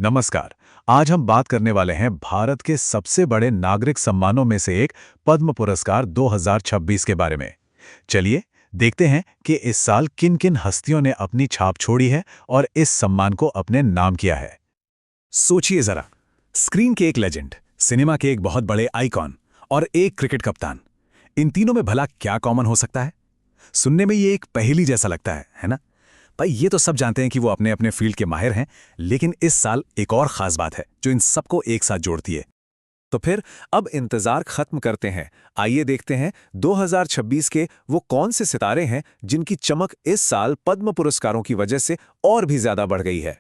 नमस्कार। आज हम बात करने वाले हैं भारत के सबसे बड़े नागरिक सम्मानों में से एक पद्म पुरस्कार 2026 के बारे में। चलिए देखते हैं कि इस साल किन-किन हस्तियों ने अपनी छाप छोड़ी है और इस सम्मान को अपने नाम किया है। सोचिए जरा, स्क्रीन के एक लेजेंड, सिनेमा के एक बहुत बड़े आइकॉन और एक क्रिकेट कप्तान। इन तीनों में भला क्या कॉमन हो सकता है? सुनने में ये एक पहेली जैसा लगता है ना? भाई ये तो सब जानते हैं कि वो अपने अपने फील्ड के माहिर हैं, लेकिन इस साल एक और खास बात है जो इन सबको एक साथ जोड़ती है। तो फिर अब इंतजार खत्म करते हैं। आइए देखते हैं 2026 के वो कौन से सितारे हैं जिनकी चमक इस साल पद्म पुरस्कारों की वजह से और भी ज्यादा बढ़ गई है।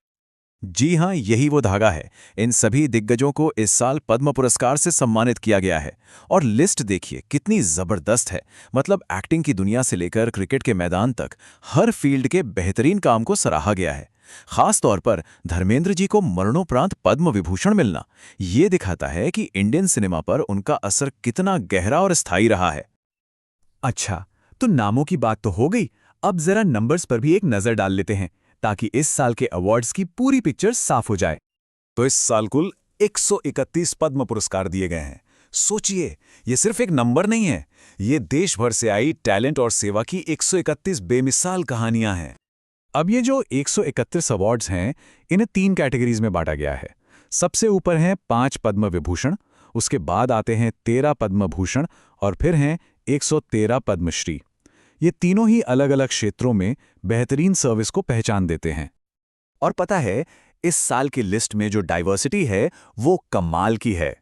जी हाँ, यही वो धागा है। इन सभी दिग्गजों को इस साल पद्म पुरस्कार से सम्मानित किया गया है। और लिस्ट देखिए कितनी जबरदस्त है। मतलब एक्टिंग की दुनिया से लेकर क्रिकेट के मैदान तक हर फील्ड के बेहतरीन काम को सराहा गया है। खास तौर पर धर्मेंद्र जी को मरणोपरांत पद्म विभूषण मिलना ये दिखाता है कि इंडियन सिनेमा पर उनका असर कितना गहरा और स्थायी रहा है। अच्छा, तो नामों की बात तो हो गई। अब जरा नंबर्स पर भी एक नजर डाल लेते हैं ताकि इस साल के अवार्ड्स की पूरी पिक्चर साफ हो जाए। तो इस साल कुल 131 पद्म पुरस्कार दिए गए हैं। सोचिए, ये सिर्फ एक नंबर नहीं है, ये देश भर से आई टैलेंट और सेवा की 131 बेमिसाल कहानियां हैं। अब ये जो 131 अवार्ड्स हैं, इन्हें 3 कैटेगरीज में बांटा गया है। सबसे ऊपर हैं 5 पद्म विभूषण, उसके बाद आते हैं 13 पद्म भूषण और फिर हैं 113 पद्मश्री। ये तीनों ही अलग-अलग क्षेत्रों में बेहतरीन सर्विस को पहचान देते हैं। और पता है, इस साल की लिस्ट में जो डाइवर्सिटी है, वो कमाल की है।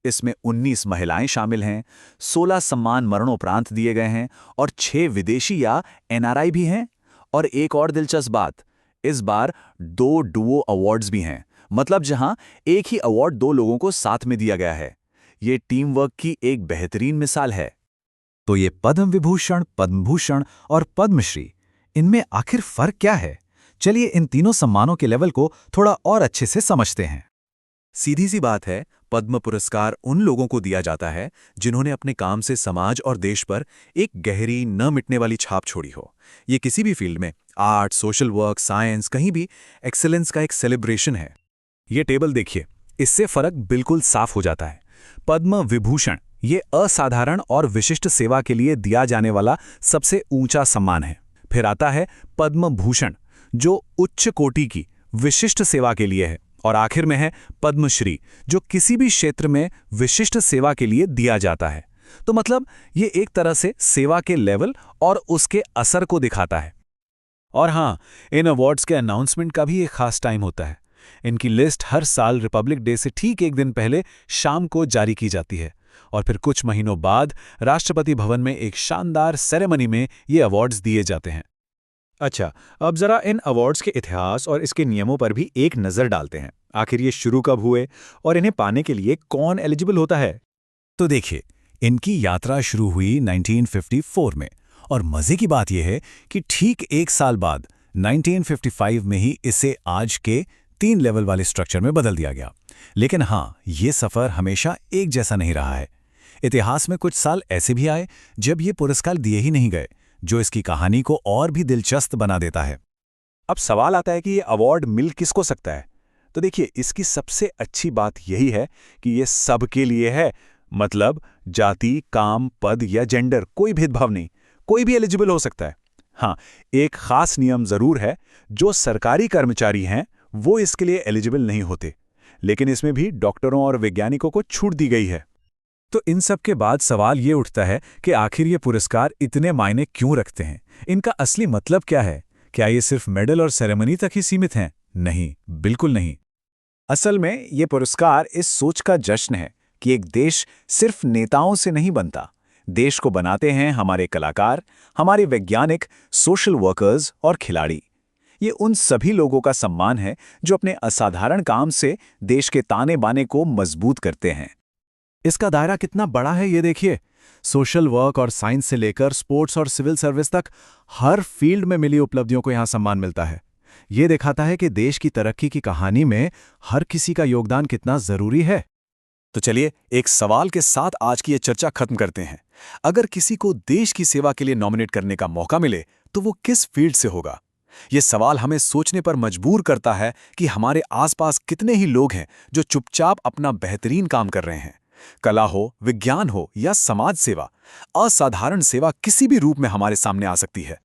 इसमें 19 महिलाएं शामिल हैं, 16 सम्मान मरणोपरांत दिए गए हैं और 6 विदेशी या एनआरआई भी हैं। और एक और दिलचस्प बात, इस बार 2 डुओ अवार्ड्स भी हैं, मतलब जहां एक ही अवार्ड 2 लोगों को साथ में दिया गया है। ये टीम वर्क की एक बेहतरीन मिसाल है। तो ये पद्म विभूषण, पद्म भूषण और पद्मश्री, इनमें आखिर फर्क क्या है? चलिए इन तीनों सम्मानों के लेवल को थोड़ा और अच्छे से समझते हैं। सीधी सी बात है, पद्म पुरस्कार उन लोगों को दिया जाता है जिन्होंने अपने काम से समाज और देश पर एक गहरी न मिटने वाली छाप छोड़ी हो। ये किसी भी फील्ड में, आर्ट, सोशल वर्क, साइंस, कहीं भी एक्सेलेंस का एक सेलिब्रेशन है। ये टेबल देखिए, इससे फर्क बिल्कुल साफ हो जाता है। पद्म विभूषण ये असाधारण और विशिष्ट सेवा के लिए दिया जाने वाला सबसे ऊंचा सम्मान है। फिर आता है पद्म भूषण, जो उच्च कोटि की विशिष्ट सेवा के लिए है। और आखिर में है पद्मश्री, जो किसी भी क्षेत्र में विशिष्ट सेवा के लिए दिया जाता है। तो मतलब ये एक तरह से सेवा के लेवल और उसके असर को दिखाता है। और हाँ, इन अवार्ड्स के अनाउंसमेंट का भी एक खास टाइम होता है। इनकी लिस्ट हर साल रिपब्लिक डे से ठीक एक दिन पहले शाम को जारी की जाती है और फिर कुछ महीनों बाद राष्ट्रपति भवन में एक शानदार सेरेमनी में ये अवार्ड्स दिए जाते हैं। अच्छा, अब जरा इन अवार्ड्स के इतिहास और इसके नियमों पर भी एक नजर डालते हैं। आखिर ये शुरू कब हुए और इन्हें पाने के लिए कौन एलिजिबल होता है? तो देखिए, इनकी यात्रा शुरू हुई 1954 में और मजे की बात यह है कि ठीक एक साल बाद 1955 में ही इसे आज के 3 लेवल वाले स्ट्रक्चर में बदल दिया गया। लेकिन हाँ, ये सफर हमेशा एक जैसा नहीं रहा है। इतिहास में कुछ साल ऐसे भी आए जब ये पुरस्कार दिए ही नहीं गए, जो इसकी कहानी को और भी दिलचस्प बना देता है। अब सवाल आता है कि ये अवार्ड मिल किसको सकता है? तो देखिए, इसकी सबसे अच्छी बात यही है कि ये सबके लिए है। मतलब जाति, काम, पद या जेंडर कोई भेदभाव नहीं, कोई भी एलिजिबल हो सकता है। हाँ, एक खास नियम जरूर है, जो सरकारी कर्मचारी हैं वो इसके लिए एलिजिबल नहीं होते, लेकिन इसमें भी डॉक्टरों और वैज्ञानिकों को छूट दी गई है। तो इन सब के बाद सवाल ये उठता है कि आखिर ये पुरस्कार इतने मायने क्यों रखते हैं? इनका असली मतलब क्या है? क्या ये सिर्फ मेडल और सेरेमनी तक ही सीमित हैं? नहीं, बिल्कुल नहीं। असल में ये पुरस्कार इस सोच का जश्न है कि एक देश सिर्फ नेताओं से नहीं बनता। देश को बनाते हैं हमारे कलाकार, हमारे वैज्ञानिक, सोशल वर्कर्स और खिलाड़ी। ये उन सभी लोगों का सम्मान है जो अपने असाधारण काम से देश के ताने बाने को मजबूत करते हैं। इसका दायरा कितना बड़ा है ये देखिए। सोशल वर्क और साइंस से लेकर स्पोर्ट्स और सिविल सर्विस तक हर फील्ड में मिली उपलब्धियों को यहाँ सम्मान मिलता है। ये दिखाता है कि देश की तरक्की की कहानी में हर किसी का योगदान कितना जरूरी है। तो चलिए एक सवाल के साथ आज की ये चर्चा खत्म करते हैं। अगर किसी को देश की सेवा के लिए नॉमिनेट करने का मौका मिले तो वो किस फील्ड से होगा? ये सवाल हमें सोचने पर मजबूर करता है कि हमारे आसपास कितने ही लोग हैं जो चुपचाप अपना बेहतरीन काम कर रहे हैं। कला हो, विज्ञान हो या समाज सेवा, असाधारण सेवा किसी भी रूप में हमारे सामने आ सकती है।